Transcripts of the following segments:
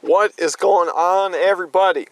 What is going on, everybody?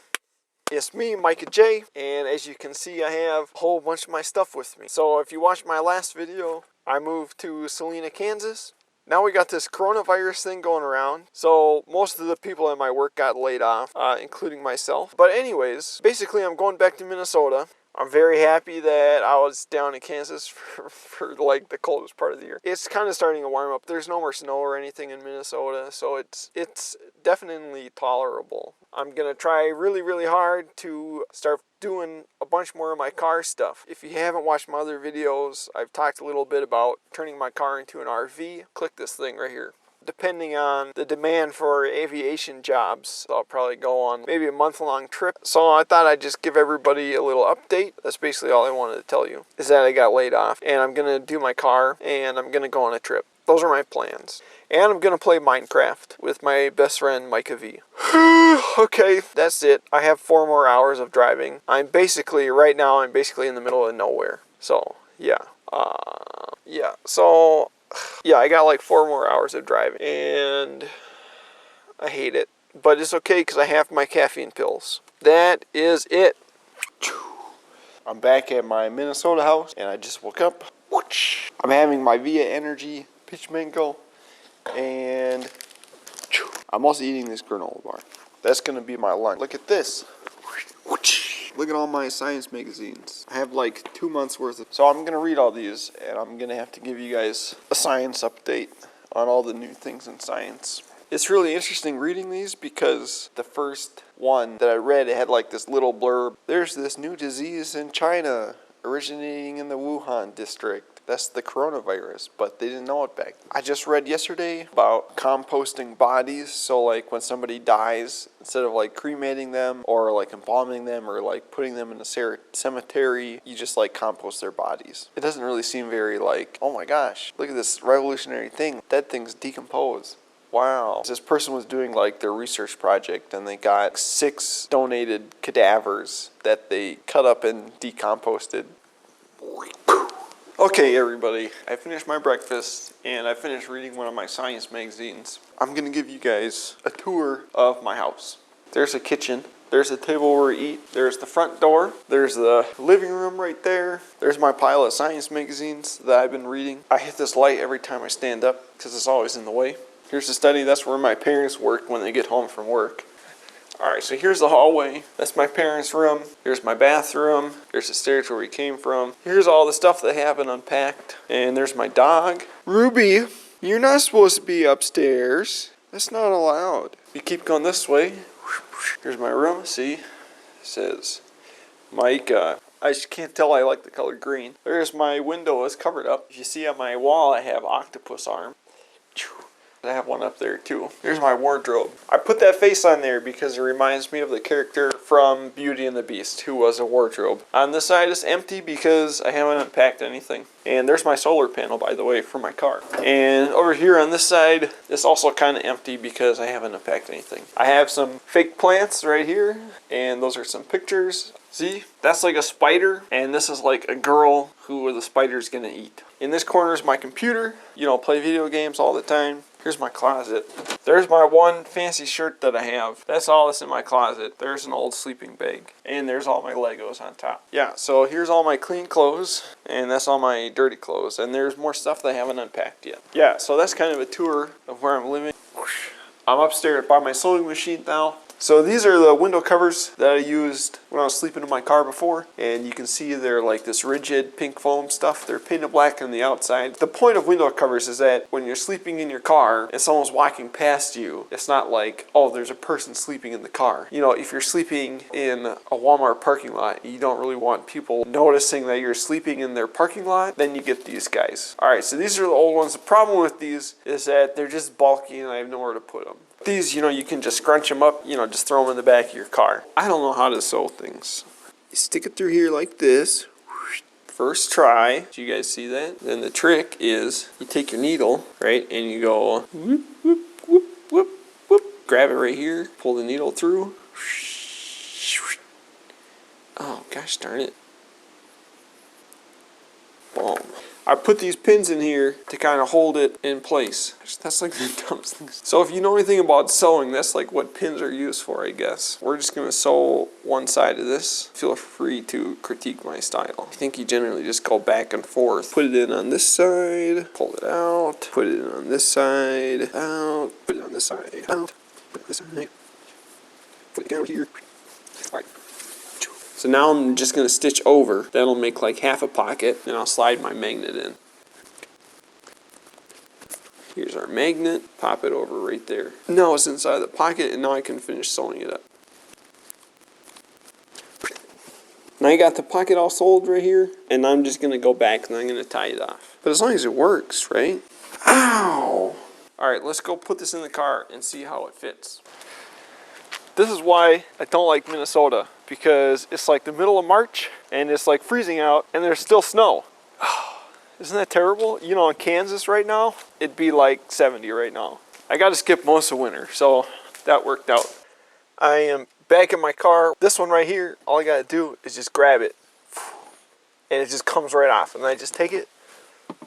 It's me, Micah J, and as you can see, I have a whole bunch of my stuff with me. So if you watched my last video, I moved to Salina, Kansas. Now we got this coronavirus thing going around, so most of the people at my work got laid off, including myself. But anyways, basically I'm going back to Minnesota. I'm very happy that I was down in Kansas for like the coldest part of the year. It's kind of starting to warm up. There's no more snow or anything in Minnesota, so it's definitely tolerable. I'm gonna try really hard to start doing a bunch more of my car stuff. If you haven't watched my other videos, I've talked a little bit about turning my car into an RV. Click this thing right here. Depending on the demand for aviation jobs, I'll probably go on maybe a month-long trip. So I thought I'd just give everybody a little update. That's basically all I wanted to tell you, is that I got laid off and I'm gonna do my car and I'm gonna go on a trip. Those are my plans. And I'm gonna play Minecraft with my best friend Micah V. Okay, that's it. I have 4 more hours of driving. Right now I'm basically in the middle of nowhere. So yeah. Yeah, I got like 4 more hours of driving, and I hate it. But it's okay because I have my caffeine pills. That is it. I'm back at my Minnesota house, and I just woke up. I'm having my Via Energy Peach Mango, and I'm also eating this granola bar. That's going to be my lunch. Look at this. Look at all my science magazines. I have like 2 months worth of. So I'm going to read all these, and I'm going to have to give you guys a science update on all the new things in science. It's really interesting reading these because the first one that I read, it had like this little blurb. There's this new disease in China originating in the Wuhan district. That's the coronavirus, but they didn't know it back then. I just read yesterday about composting bodies. So like when somebody dies, instead of like cremating them or like embalming them or like putting them in a cemetery, you just like compost their bodies. It doesn't really seem very like, oh my gosh, look at this revolutionary thing. Dead things decompose. Wow. This person was doing like their research project and they got 6 donated cadavers that they cut up and decomposted. Okay, everybody, I finished my breakfast and I finished reading one of my science magazines. I'm gonna give you guys a tour of my house. There's a kitchen, there's a table where we eat, there's the front door, there's the living room right there, there's my pile of science magazines that I've been reading. I hit this light every time I stand up because it's always in the way. Here's the study, that's where my parents work when they get home from work. Alright, so here's the hallway. That's my parents' room. Here's my bathroom. There's the stairs where we came from. Here's all the stuff that haven't unpacked. And there's my dog. Ruby, you're not supposed to be upstairs. That's not allowed. You keep going this way. Here's my room. See? It says Micah. I just can't tell I like the color green. There's my window. It's covered up. If you see on my wall, I have octopus arm. I have one up there too. Here's my wardrobe. I put that face on there because it reminds me of the character from Beauty and the Beast who was a wardrobe. On this side it's empty because I haven't unpacked anything. And there's my solar panel, by the way, for my car. And over here on this side it's also kind of empty because I haven't unpacked anything. I have some fake plants right here, and those are some pictures. See, that's like a spider, and this is like a girl who the spider's gonna eat. In this corner is my computer. You know, play video games all the time. Here's my closet. There's my one fancy shirt that I have. That's all that's in my closet. There's an old sleeping bag. And there's all my Legos on top. Yeah, so here's all my clean clothes. And that's all my dirty clothes. And there's more stuff that I haven't unpacked yet. Yeah, so that's kind of a tour of where I'm living. I'm upstairs by my sewing machine now. So these are the window covers that I used when I was sleeping in my car before. And you can see they're like this rigid pink foam stuff. They're painted black on the outside. The point of window covers is that when you're sleeping in your car and someone's walking past you, it's not like, oh, there's a person sleeping in the car. You know, if you're sleeping in a Walmart parking lot, you don't really want people noticing that you're sleeping in their parking lot, then you get these guys. Alright, so these are the old ones. The problem with these is that they're just bulky and I have nowhere to put them. These, you know, you can just scrunch them up, you know, just throw them in the back of your car. I don't know how to sew things. You stick it through here like this. First try. Did you guys see that? Then the trick is you take your needle, right, and you go whoop, whoop, whoop, whoop, whoop. Grab it right here, pull the needle through. Oh, gosh darn it. Boom. I put these pins in here to kind of hold it in place. That's like the dumbest thing. So if you know anything about sewing, that's like what pins are used for, I guess. We're just gonna sew one side of this. Feel free to critique my style. I think you generally just go back and forth. Put it in on this side, pull it out, put it in on this side, out, put it on this side, out, put it on this side, put it down here. All right. So now I'm just going to stitch over. That'll make like half a pocket, and I'll slide my magnet in. Here's our magnet. Pop it over right there. Now it's inside the pocket, and now I can finish sewing it up. Now you got the pocket all sewed right here, and I'm just going to go back and I'm going to tie it off. But as long as it works, right? Ow! Alright, let's go put this in the car and see how it fits. This is why I don't like Minnesota, because it's like the middle of March and it's like freezing out and there's still snow. Isn't that terrible? You know, in Kansas right now, it'd be like 70 right now. I got to skip most of winter, so that worked out. I am back in my car. This one right here, all I got to do is just grab it and it just comes right off. And then I just take it,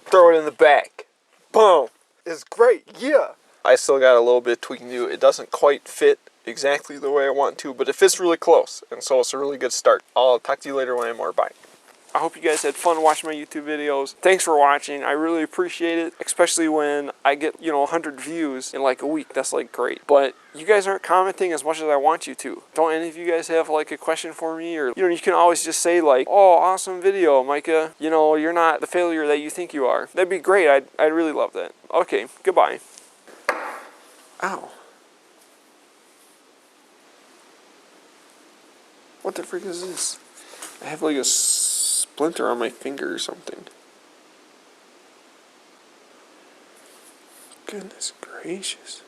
throw it in the back. Boom. It's great. Yeah. I still got a little bit of tweaking to do. It doesn't quite fit exactly the way I want to, but it fits really close, and so it's a really good start. I'll talk to you later when I'm more bye. I hope you guys had fun watching my YouTube videos. Thanks for watching. I really appreciate it, especially when I get, 100 views in like a week. That's like great. But you guys aren't commenting as much as I want you to. Don't any of you guys have like a question for me? Or, you can always just say like, oh, awesome video, Micah. You're not the failure that you think you are. That'd be great. I'd really love that. Okay, goodbye. Ow. What the freak is this? I have like a splinter on my finger or something. Goodness gracious.